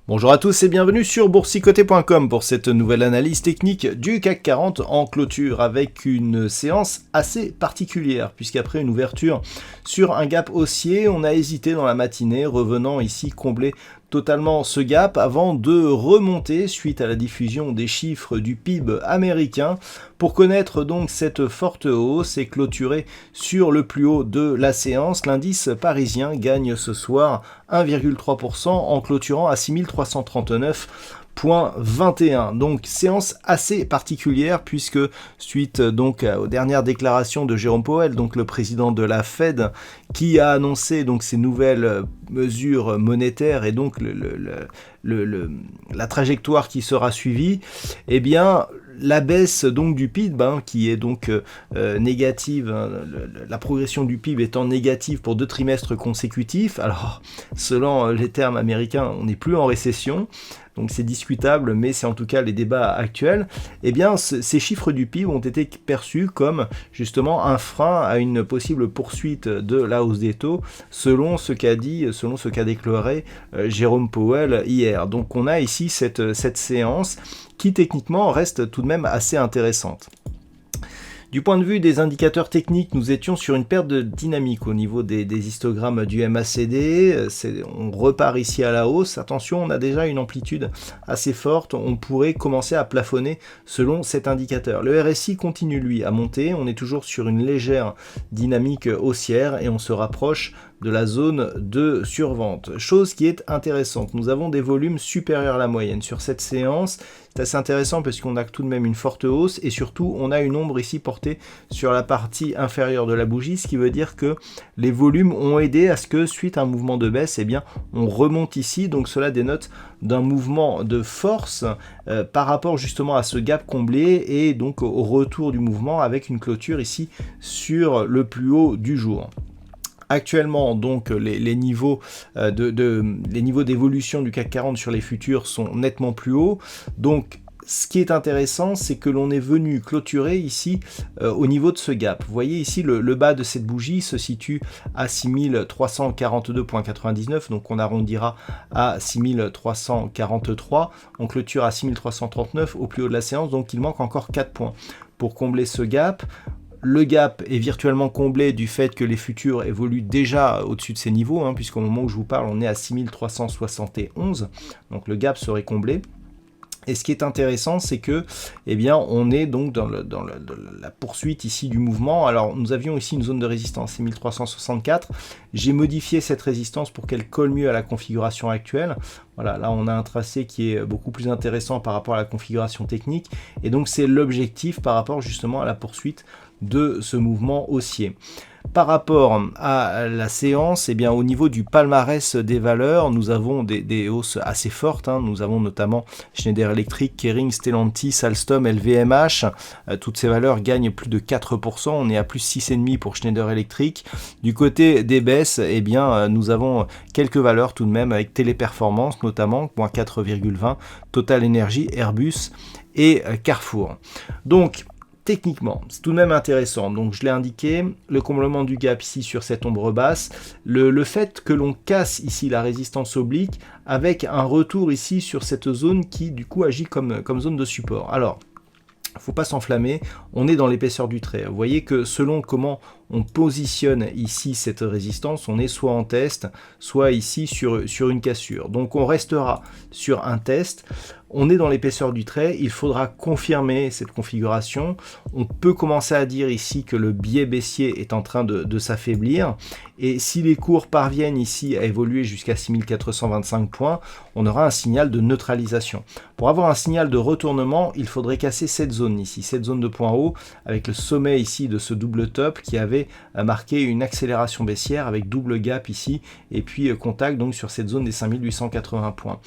Bonjour à tous et bienvenue sur boursicoté.com pour cette nouvelle analyse technique du CAC 40 en clôture avec une séance assez particulière puisqu'après une ouverture sur un gap haussier, on a hésité dans la matinée, revenant ici combler totalement ce gap avant de remonter suite à la diffusion des chiffres du PIB américain pour connaître donc cette forte hausse et clôturer sur le plus haut de la séance. L'indice parisien gagne ce soir 1,3% en clôturant à 6339,21. Donc séance assez particulière puisque suite donc aux dernières déclarations de Jérôme Powell, donc le président de la Fed, qui a annoncé donc ces nouvelles mesures monétaires et donc la trajectoire qui sera suivie, eh bien la baisse donc du PIB qui est donc négative, la progression du PIB étant négative pour 2 trimestres consécutifs. Alors selon les termes américains, on n'est plus en récession. Donc c'est discutable, mais c'est en tout cas les débats actuels. Eh bien, ces chiffres du PIB ont été perçus comme justement un frein à une possible poursuite de la hausse des taux, selon ce qu'a déclaré Jérôme Powell hier. Donc on a ici cette séance qui techniquement reste tout de même assez intéressante. Du point de vue des indicateurs techniques, nous étions sur une perte de dynamique au niveau des histogrammes du MACD. On repart ici à la hausse. Attention, on a déjà une amplitude assez forte. On pourrait commencer à plafonner selon cet indicateur. Le RSI continue, lui, à monter. On est toujours sur une légère dynamique haussière et on se rapproche de la zone de survente. Chose qui est intéressante. Nous avons des volumes supérieurs à la moyenne sur cette séance. C'est assez intéressant parce qu'on a tout de même une forte hausse et surtout on a une ombre ici portée sur la partie inférieure de la bougie, ce qui veut dire que les volumes ont aidé à ce que suite à un mouvement de baisse, eh bien on remonte ici. Donc cela dénote d'un mouvement de force par rapport justement à ce gap comblé et donc au retour du mouvement avec une clôture ici sur le plus haut du jour. Actuellement, donc, les niveaux d'évolution du CAC 40 sur les futurs sont nettement plus hauts. Donc, ce qui est intéressant, c'est que l'on est venu clôturer ici au niveau de ce gap. Vous voyez ici, le bas de cette bougie se situe à 6342,99. Donc, on arrondira à 6343. On clôture à 6339 au plus haut de la séance. Donc, il manque encore 4 points pour combler ce gap. Le gap est virtuellement comblé du fait que les futurs évoluent déjà au-dessus de ces niveaux, puisqu'au moment où je vous parle, on est à 6371, donc le gap serait comblé. Et ce qui est intéressant, c'est que, eh bien, on est donc dans la poursuite ici du mouvement. Alors, nous avions ici une zone de résistance, 6364. J'ai modifié cette résistance pour qu'elle colle mieux à la configuration actuelle. Voilà, là, on a un tracé qui est beaucoup plus intéressant par rapport à la configuration technique. Et donc, c'est l'objectif par rapport justement à la poursuite de ce mouvement haussier. Par rapport à la séance, eh bien, au niveau du palmarès des valeurs, nous avons des hausses assez fortes. Nous avons notamment Schneider Electric, Kering, Stellantis, Alstom, LVMH. Toutes ces valeurs gagnent plus de 4%. On est à plus 6,5% pour Schneider Electric. Du côté des baisses, eh bien, nous avons quelques valeurs tout de même avec Téléperformance notamment, moins 4,20%, Total Energy, Airbus et Carrefour. Donc, techniquement, c'est tout de même intéressant. Donc je l'ai indiqué, le comblement du gap ici sur cette ombre basse, le fait que l'on casse ici la résistance oblique avec un retour ici sur cette zone qui du coup agit comme zone de support. Alors, il ne faut pas s'enflammer, on est dans l'épaisseur du trait. Vous voyez que selon comment on positionne ici cette résistance, on est soit en test, soit ici sur une cassure. Donc on restera sur un test. On est dans l'épaisseur du trait, il faudra confirmer cette configuration. On peut commencer à dire ici que le biais baissier est en train de s'affaiblir. Et si les cours parviennent ici à évoluer jusqu'à 6425 points, on aura un signal de neutralisation. Pour avoir un signal de retournement, il faudrait casser cette zone ici, cette zone de point haut, avec le sommet ici de ce double top qui avait marqué une accélération baissière avec double gap ici, et puis contact donc sur cette zone des 5880 points.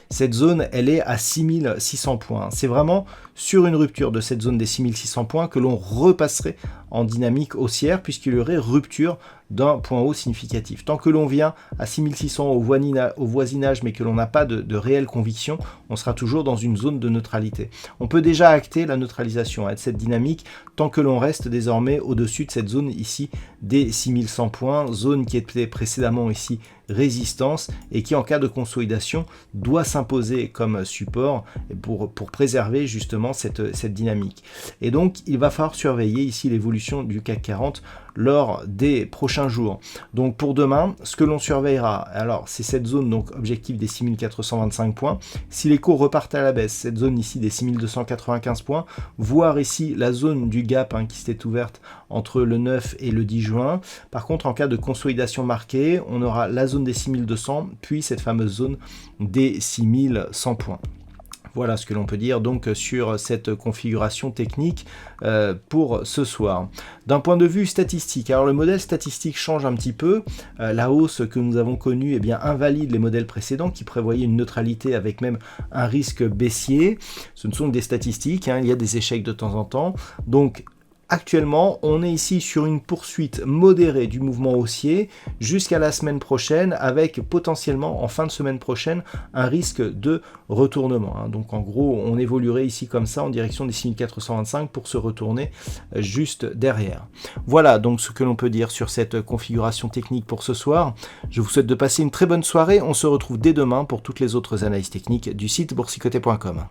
cette zone, elle est à 6600 points. C'est vraiment sur une rupture de cette zone des 6600 points que l'on repasserait en dynamique haussière, puisqu'il y aurait rupture d'un point haut significatif. Tant que l'on vient à 6600 au voisinage, mais que l'on n'a pas de réelle conviction, on sera toujours dans une zone de neutralité. On peut déjà acter la neutralisation de cette dynamique tant que l'on reste désormais au-dessus de cette zone ici des 6100 points, zone qui était précédemment ici résistance et qui en cas de consolidation doit s'imposer comme support pour préserver justement cette dynamique. Et donc il va falloir surveiller ici l'évolution du CAC 40 lors des prochains jours. Donc pour demain, ce que l'on surveillera, alors c'est cette zone donc objectif des 6425 points. Si les cours repartent à la baisse, cette zone ici des 6295 points, voire ici la zone du gap qui s'était ouverte entre le 9 et le 10 juin. Par contre, en cas de consolidation marquée, on aura la zone des 6200, puis cette fameuse zone des 6100 points. Voilà ce que l'on peut dire donc sur cette configuration technique pour ce soir. D'un point de vue statistique, alors le modèle statistique change un petit peu. La hausse que nous avons connue invalide les modèles précédents qui prévoyaient une neutralité avec même un risque baissier. Ce ne sont que des statistiques, il y a des échecs de temps en temps. Donc actuellement, on est ici sur une poursuite modérée du mouvement haussier jusqu'à la semaine prochaine, avec potentiellement en fin de semaine prochaine un risque de retournement. Donc en gros, on évoluerait ici comme ça en direction des 6425 pour se retourner juste derrière. Voilà donc ce que l'on peut dire sur cette configuration technique pour ce soir. Je vous souhaite de passer une très bonne soirée. On se retrouve dès demain pour toutes les autres analyses techniques du site boursicoté.com.